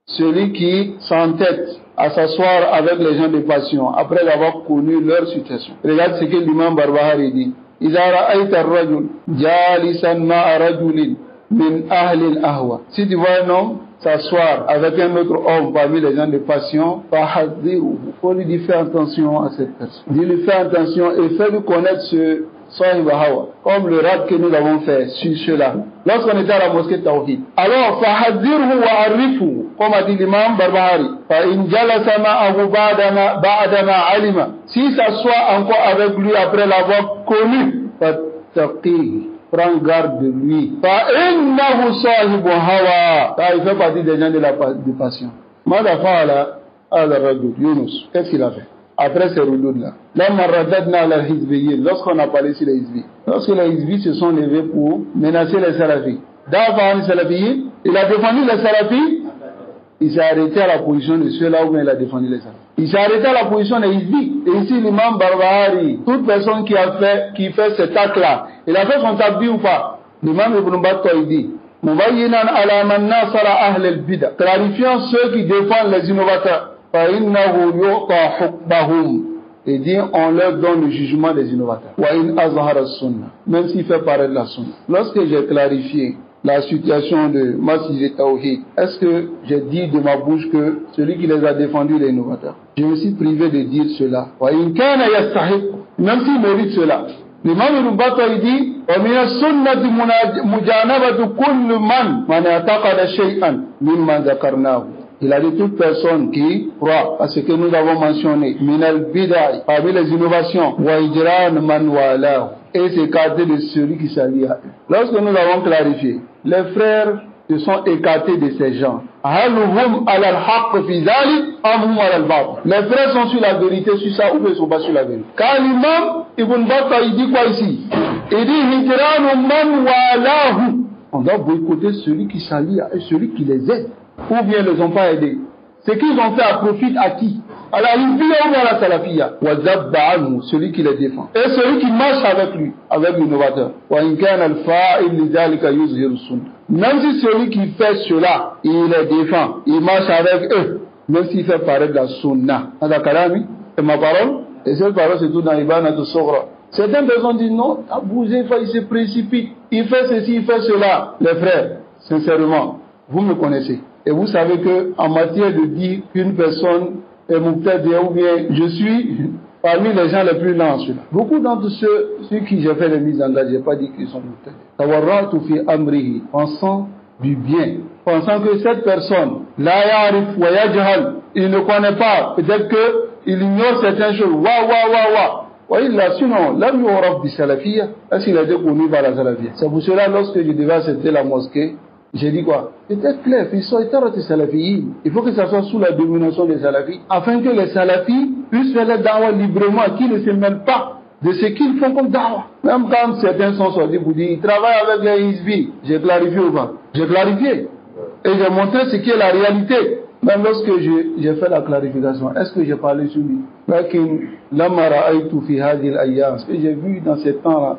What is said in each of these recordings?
celui qui s'entête à s'asseoir avec les gens de passion après avoir connu leur situation. Regarde ce que l'imam Barbahari dit. إذا رأيت الرجل جالسا مع رجل من أهل الأهوى. Si tu vois un homme s'asseoir avec un autre homme parmi les gens de passion, il faut lui dire fais attention à cette personne. Dis-lui fais attention et fais-lui connaître ce Sahib Hawa, comme le rap que nous avons fait sur cela. Lorsqu'on était à la mosquée Tawhid. Alors, fahadzirhu wa arifu, comme a dit l'imam Barbahari, fa in jalasa ma'ahu ba'dama alima. Si s'assoit encore avec lui après l'avoir connu, fattaqi, prends garde de lui. Fa innahu sahibu hawa. Ça, il fait partie des gens de passion. Mada fa'ala hadha ar-rajul Yunus. Qu'est-ce qu'il a fait? Après ces rouleaux-là. Lorsqu'on a parlé sur les Hizbis. Lorsque les Hizbis se sont levés pour menacer les Salafis. Il a défendu les Salafis. Il s'est arrêté à la position de ceux-là où il a défendu les Salafis. Il s'est arrêté à la position des Hizbis. Et ici, l'imam Barbahari, toute personne qui fait cet acte-là, il a fait son tabbi ou pas? L'imam Ibn Battah, il dit, clarifiant ceux qui défendent les innovateurs. Et dit on leur donne le jugement des innovateurs. Même s'il fait paraître la sunna. Lorsque j'ai clarifié la situation de Masjid Tawhid, est-ce que j'ai dit de ma bouche que celui qui les a défendus est innovateur? Je me suis privé de dire cela. Même s'il mérite cela. L'imam Ibn Battah il dit وَمِنَ السُنَّةِ مُجَانَبَةُ كُلُّ مَنْ اعْتَقَدَ شَيْئًا مِمَّا ذَكَرْنَاهُ. Il a dit toute personne qui croit à ce que nous avons mentionné, minal bidai, parmi les innovations, wa ijran man walahu, et s'écarter de celui qui s'allie à eux. Lorsque nous avons clarifié, les frères se sont écartés de ces gens. Les frères sont sur la vérité, sur ça, ou ils ne sont pas sur la vérité. Car l'imam Ibn Battah, il dit quoi ici? Il dit hijran man walahu. On doit boycotter celui qui s'allie à eux, celui qui les aide. Ou bien ils ne les ont pas aidés. Ce qu'ils ont fait à profit à qui? À la Hizbiyya ou à la Salafiyya? Wa zabba anhu, celui qui les défend. Et celui qui marche avec lui, avec l'innovateur. Wa in kana al-fa'il li dhalika yuzhiru sunnah. Même si celui qui fait cela, il les défend, il marche avec eux, même s'il fait paraître la sunna. Hada kalami, c'est ma parole. Et cette parole c'est tout dans Ibana de Sogra. Certaines personnes disent non, Abou Zeyfa il se précipite, il fait ceci, il fait cela. Les frères, sincèrement, vous me connaissez. Et vous savez que en matière de dire qu'une personne est muqtadi ou bien je suis parmi les gens les plus lents ceux-là. Beaucoup d'entre ceux qui j'ai fait les mises en garde, j'ai pas dit qu'ils sont muqtadi. Tawarratu fi amrihi, pensant du bien, pensant que cette personne, la ya'rif wa yajhal, il ne connaît pas, peut-être que il ignore certaines choses. Sinon, là où on bi salafiyya, est-ce qu'il a été connu par la salafiyya? C'est pour cela lorsque je devais accepter la mosquée, j'ai dit quoi? C'était clair, il faut que ça soit sous la domination des salafis, afin que les salafis puissent faire la da'wah librement, qu'ils ne se mêlent pas de ce qu'ils font comme da'wah. Même quand certains sont sortis pour dire, ils travaillent avec les Hizbis, j'ai clarifié ou pas? J'ai clarifié. Et j'ai montré ce qui est la réalité. Même lorsque j'ai fait la clarification, est-ce que j'ai parlé sur lui? Ce que j'ai vu dans ces temps-là,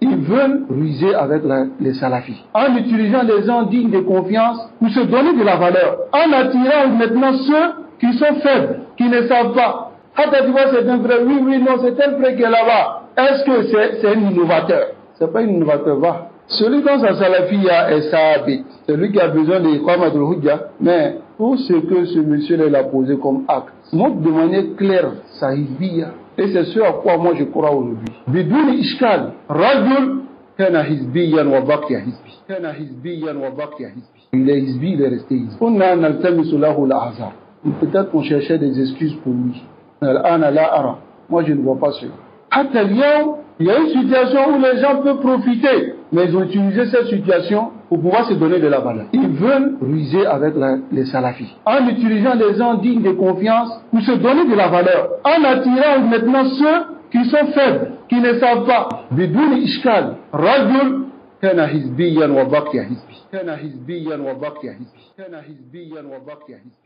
ils veulent ruser avec les salafis, en utilisant des gens dignes de confiance pour se donner de la valeur, en attirant maintenant ceux qui sont faibles, qui ne savent pas. Quand tu vois c'est un frère, oui, non, c'est tel frère qui est là-bas. Est-ce que c'est un innovateur? C'est pas un innovateur, va. Celui dont sa salafiyya est sabit, celui qui a besoin de Iqamatul Hujja, mais tout ce que ce monsieur-là a posé comme acte, montre de manière claire sa hizbiyya. Et c'est ce à quoi moi je crois aujourd'hui. Bidouni ishkal, rajul kana hizbiyan wa baqiya hizbi. Kana hizbiyan wa baqiya hizbi. Il est hizbi, il est resté hizbi. Kunna naltamisu lahu al-ahzar. Peut-être qu'on cherchait des excuses pour lui. Al-ana la ara. Moi je ne vois pas cela. Hatta al-yawm, il y a une situation où les gens peuvent profiter, mais ils ont utilisé cette situation pour pouvoir se donner de la valeur. Ils veulent ruser avec les salafis, en utilisant des gens dignes de confiance pour se donner de la valeur, en attirant maintenant ceux qui sont faibles, qui ne savent pas. Bidouni ishkal, rajul kana hizbiyan wa baqiya hizbi. Kana hizbiyan wa baqiya hizbi. Kana hizbiyan wa baqiya hizbi.